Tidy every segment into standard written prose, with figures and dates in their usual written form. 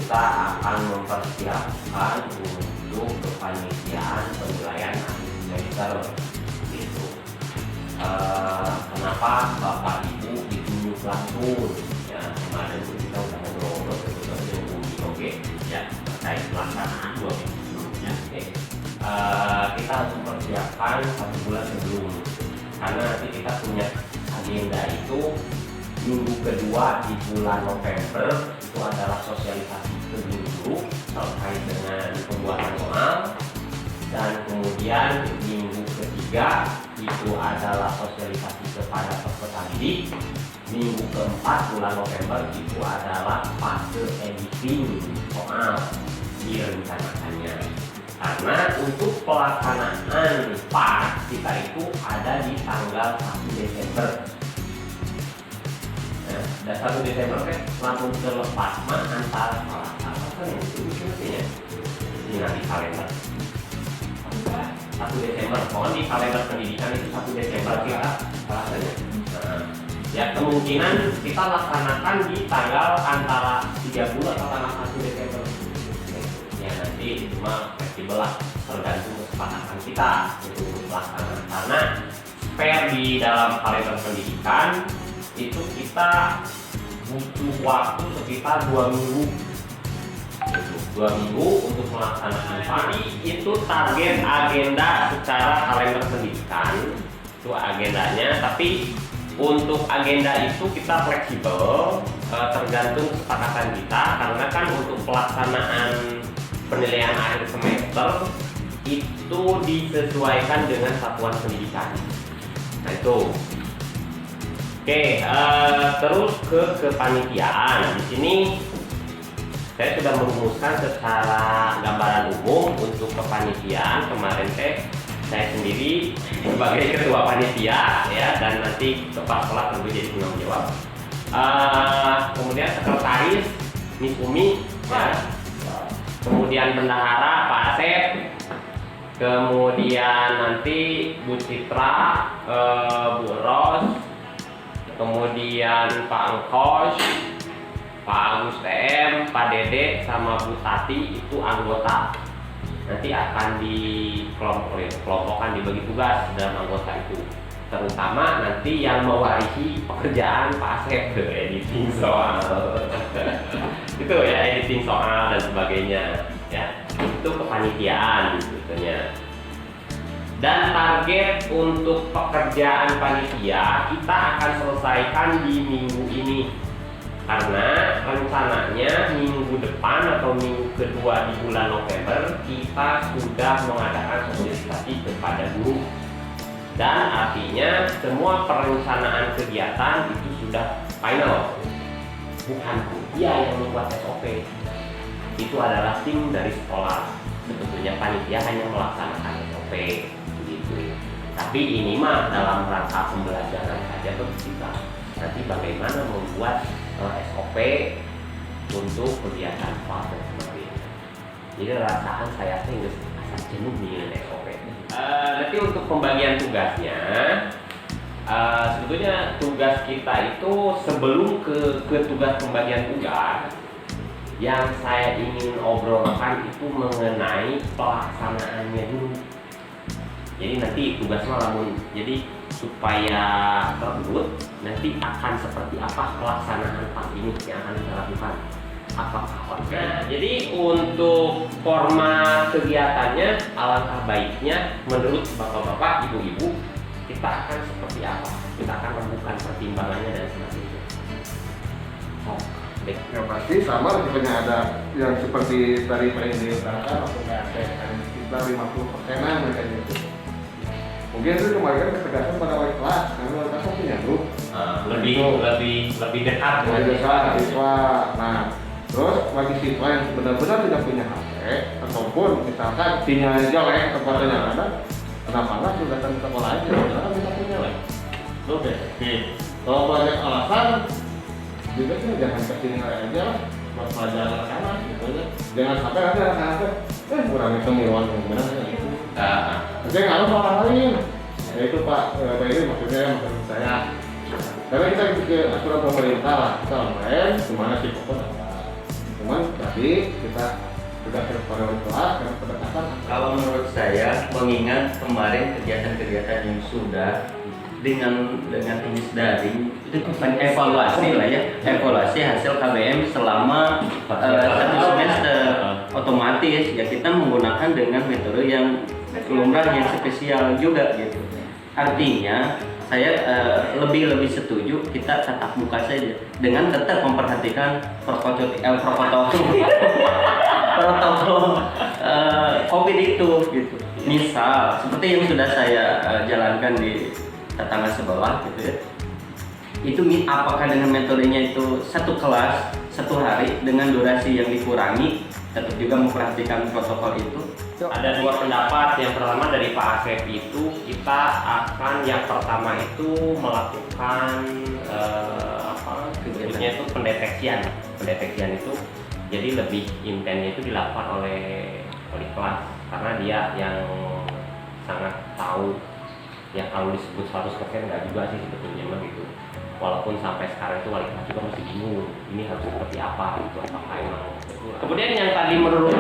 kita akan mempersiapkan untuk kepanitiaan penilaian akhir semester gitu. Kenapa Bapak Ibu ditunjuk langsung ya, kemarin kita udah ngobrol dengan Bumi oke ya terkait pelaksanaan 2 minggu sebelumnya. Kita harus mempersiapkan 1 bulan sebelum, karena nanti kita punya agenda itu minggu kedua di bulan November itu adalah sosialisasi ke guru terkait dengan pembuatan soal, dan kemudian minggu ketiga itu adalah sosialisasi kepada peserta didik. Minggu keempat bulan November itu adalah fase editing soal direncanakannya, karena untuk pelaksanaan part kita itu ada di tanggal 1 Desember. Dan 1 Desember kan langsung terlepas antara salah apa yang itu ya ini nanti kalender 1 Desember, pokoknya di kalender pendidikan itu 1 Desember kita salah ya kemungkinan kita laksanakan di tanggal antara 30 atau tanggal 1 Desember ya, nanti cuma fleksibel lah tergantung kesepakatan kita untuk pelaksanaan, karena spare di dalam kalender pendidikan itu kita butuh waktu sekitar 2 minggu. 2 minggu untuk melaksanakan. Jadi itu target agenda secara kalender pendidikan itu agendanya, tapi untuk agenda itu kita fleksibel tergantung kesepakatan kita, karena kan untuk pelaksanaan penilaian akhir semester itu disesuaikan dengan satuan pendidikan. Nah itu. Oke, terus ke kepanitiaan. Di sini saya sudah merumuskan secara gambaran umum untuk kepanitiaan. Kemarin saya sendiri sebagai ketua panitia ya, dan nanti kepala sekolah tentu jadi penanggung jawab. Kemudian sekretaris Miss Umi ya. Kemudian bendahara Pak Asep. Kemudian nanti Bu Citra, Bu Ros, kemudian Pak Engkos, Pak Agus TM, Pak Dede, sama Bu Tati itu anggota. Nanti akan dikelompokkan, dibagi tugas dalam anggota itu. Terutama nanti yang mewarisi pekerjaan Pak Asep, editing soal. Itu ya, editing soal dan sebagainya. Ya, itu kepanitiaan sebetulnya. Dan target untuk pekerjaan panitia kita akan selesaikan di minggu ini, karena rencananya minggu depan atau minggu kedua di bulan November kita sudah mengadakan sosialisasi kepada guru, dan artinya semua perencanaan kegiatan itu sudah final. Bukan dia yang membuat SOP, itu adalah tim dari sekolah. Sebetulnya panitia hanya melaksanakan SOP. Tapi ini mah dalam rangka pembelajaran saja tuh kita nanti bagaimana membuat SOP untuk kegiatan fase kemarin. Jadi rasaan saya sih nggak asal jenuh dengan SOP. Nanti untuk pembagian tugasnya, sebetulnya tugas kita itu sebelum ke tugas pembagian tugas, yang saya ingin obrolkan itu mengenai pelaksanaannya dulu. Jadi nanti tugasnya lamun, jadi supaya terurut nanti akan seperti apa pelaksanaan part ini yang akan kita lakukan, apakah jadi untuk format kegiatannya alangkah baiknya menurut bapak-bapak, ibu-ibu, kita akan seperti apa, kita akan lakukan pertimbangannya dan sebagainya. Yang pasti sama tipenya ada yang seperti tadi Pak Indi utarakan, waktu PAT sekitar 50%-an mereka itu. Mungkin itu kemarin kan ketegasan pada wali kelas, karena wali kelas punya grup lebih dekat dengan siswa. Nah, terus bagi siswa yang benar-benar tidak punya HP ataupun misalkan sinyalnya jelek, tempatnya ada, kenapa nggak sudah datang ke sekolah aja? Karena kita punya lah. Oke. Kalau banyak alasan, juga sih jangan kesini aja lah, buat pelajaran anak gitu aja. Jangan sampai nanti anak-anak kurang kemiluan yang benar gitu. Saya nggak harus orang lain. Ya itu Pak ini maksudnya maksud saya. Karena kita ke aturan pemerintah lah, kita online, kemana sih pokoknya. cuman tadi kita sudah terkoreksi kelas karena pendekatan. Kalau menurut saya, mengingat kemarin kegiatan-kegiatan yang sudah dengan teknis daring itu bukan evaluasi lah ya, evaluasi hasil KBM selama satu semester, otomatis ya kita menggunakan dengan metode yang lumrah yang spesial juga gitu. Artinya saya lebih setuju kita tatap muka saja dengan tetap memperhatikan protokol COVID itu gitu. Misal seperti yang sudah saya jalankan di tetangga sebelah gitu ya. Itu apakah dengan metodenya itu satu kelas satu hari dengan durasi yang dikurangi, tetap juga memperhatikan protokol itu. Ada dua pendapat. Yang pertama dari Pak Asep itu kita akan yang pertama itu melakukan sebutnya itu pendeteksian itu jadi lebih intensnya itu dilakukan oleh kelas karena dia yang sangat tahu ya. Kalau disebut 100% nggak juga sih sebetulnya mah gitu, walaupun sampai sekarang itu wali kelas juga masih bingung ini harus seperti apa gitu, apakah emang. Kemudian yang tadi menurut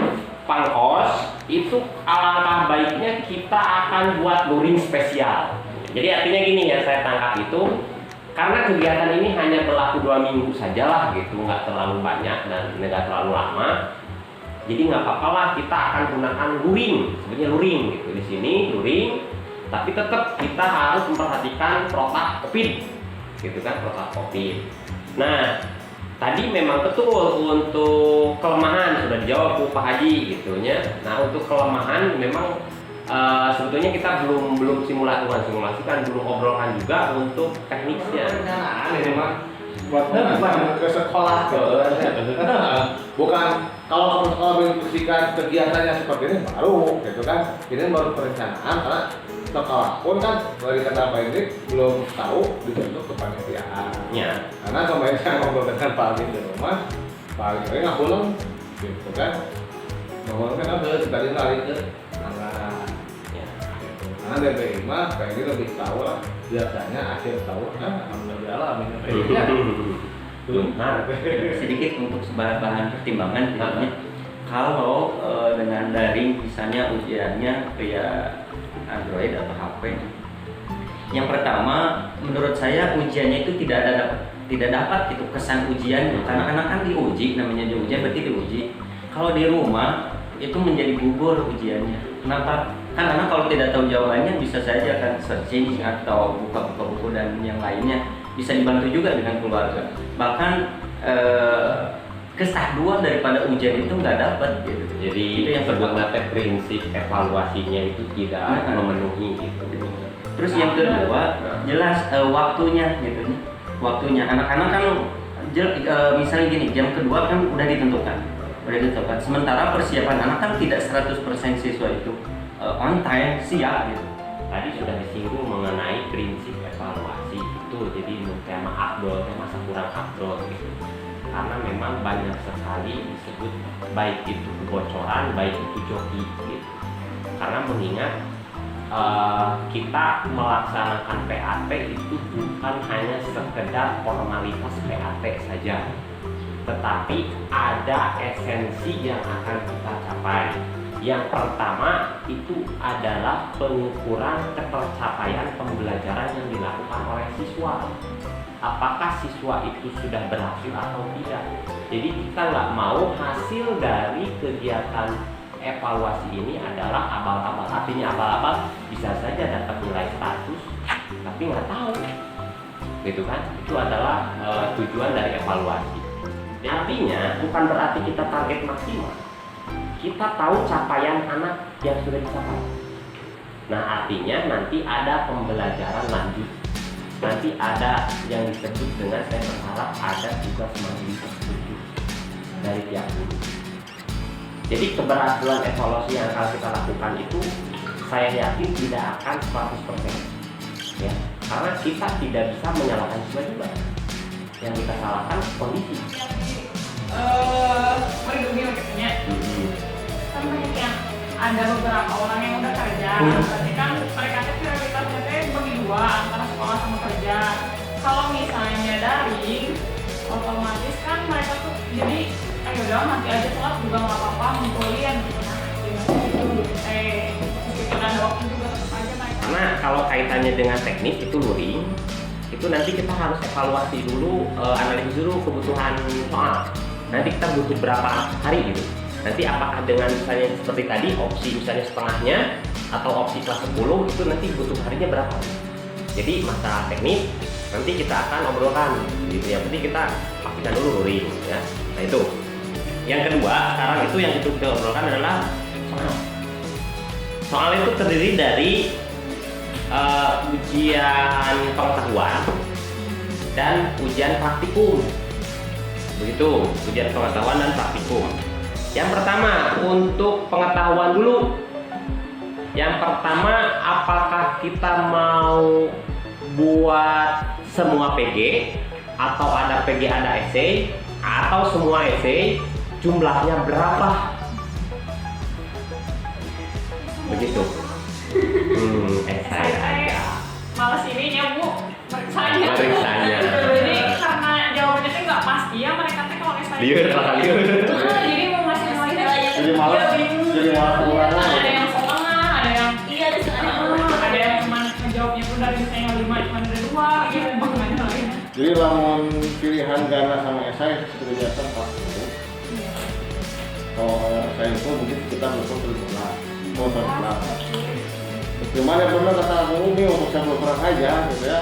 Pangkos itu alangkah baiknya kita akan buat luring spesial. Jadi artinya gini ya, saya tangkap itu karena kegiatan ini hanya berlaku 2 minggu sajalah gitu, nggak terlalu banyak dan nggak terlalu lama. Jadi nggak apa-apa lah kita akan gunakan luring, sebenarnya luring gitu di sini luring, tapi tetap kita harus memperhatikan protokol COVID, gitu kan, protokol COVID. Nah, tadi memang betul untuk kelemahan sudah dijawab Bu Pak Haji gitunya. Nah, untuk kelemahan memang sebetulnya kita belum simulasi kan belum obrolkan juga untuk teknisnya. Ini mah buat ke sekolah bukan kalau menginstruksikan kegiatannya seperti ini baru gitu kan, ini baru perencanaan karena sekolah pun kan dari kata Pak Indri belum tahu dibentuk kepanitiaan Ya. karena kemarin saya ngobrol dengan Pak Alvin di rumah, Pak Alvin nggak pulang gitu kan, ngomong kan tadi lari ke anggaran Ya. gitu. Karena DPI mah Pak Indri lebih tahu lah, biasanya akhir tahun kan alhamdulillah amin Nah, Sedikit untuk bahan pertimbangan tentunya. Kalau dengan daring misalnya ujiannya via Android atau HP. Yang pertama, menurut saya ujiannya itu tidak dapat itu kesan ujiannya karena anak kan diuji, namanya ujian berarti diuji. Kalau di rumah itu menjadi gugur ujiannya. Kenapa? Kan anak kalau tidak tahu jawabannya bisa saja kan searching atau buka-buka buku dan yang lainnya, bisa dibantu juga dengan keluarga. Bahkan kesahduan daripada ujian itu nggak dapat gitu. jadi itu yang sebutnya prinsip evaluasinya itu tidak memenuhi gitu. Terus yang kedua jelas waktunya gitu. Waktunya anak-anak kan misalnya gini, jam kedua kan udah ditentukan. Sementara persiapan anak kan tidak 100% siswa itu on time, siap gitu. Tadi sudah disinggung mengenai prinsip evaluasi itu, jadi tema afdol, masa kurang afdol gitu. Karena memang banyak sekali disebut baik itu kebocoran, baik itu joki gitu. Karena mengingat kita melaksanakan PAT itu bukan hanya sekedar formalitas PAT saja, tetapi ada esensi yang akan kita capai. Yang pertama itu adalah pengukuran ketercapaian pembelajaran yang dilakukan oleh siswa. Apakah siswa itu sudah berhasil atau tidak? Jadi kita nggak mau hasil dari kegiatan evaluasi ini adalah abal-abal. Artinya abal-abal bisa saja dapat nilai 100, tapi nggak tahu, gitu kan? Itu adalah tujuan dari evaluasi. Artinya bukan berarti kita target maksimal. Kita tahu capaian anak yang sudah dicapai. Nah, artinya nanti ada pembelajaran lanjut. Nanti ada yang disebut dengan, saya berharap ada tugas mandiri tertuju dari pihak guru. Jadi keberhasilan evaluasi yang akan kita lakukan itu saya yakin tidak akan 100%. Ya, karena kita tidak bisa menyalahkan siswa juga. Yang kita salahkan kondisi. Melindungi maksudnya. Kan banyak yang ada beberapa orang yang udah kerja, berarti kan mereka tuh prioritasnya bagi dua antara sekolah sama kerja. Kalau misalnya daring, otomatis kan mereka tuh jadi ya udah nanti aja telat juga nggak apa-apa ngumpulin gitu. Nah, meskipun ada waktu juga tetap aja naik. Karena kalau kaitannya dengan teknis itu luring, itu nanti kita harus evaluasi dulu, analisis dulu kebutuhan soal. Nanti kita butuh berapa hari gitu. Nanti apakah dengan misalnya seperti tadi opsi misalnya setengahnya atau opsi kelas 10 itu nanti butuh harinya berapa. Jadi masalah teknis nanti kita akan obrolkan gitu ya. Penting kita pastikan dulu luring ya. Nah itu. Yang kedua sekarang itu yang kita obrolkan adalah soal. Soal itu terdiri dari ujian pengetahuan dan ujian praktikum. Begitu, ujian pengetahuan dan praktikum. Yang pertama untuk pengetahuan dulu. Yang pertama, apakah kita mau buat semua PG atau ada PG ada essay atau semua essay, jumlahnya berapa? Begitu. Essay aja. Males ininya Bu, meriksanya. Meriksanya. Jadi karena jawabannya tuh nggak pasti ya mereka tuh kalau essay. Liur lah liur. Jadi mau ngasih Jadi malas pengulangan. Ada yang setengah, ada yang Iya, ada setengah. ada yang cuma menjawabnya tuh dari misalnya 5 cuma ada 2 gitu bagaimana lain. Jadi lamun pilihan gana sama esai seperti biasa pas itu. Kalau esai itu mungkin kita betul terbuka. Cuman yang benar kata aku ini untuk sampel perang aja gitu ya.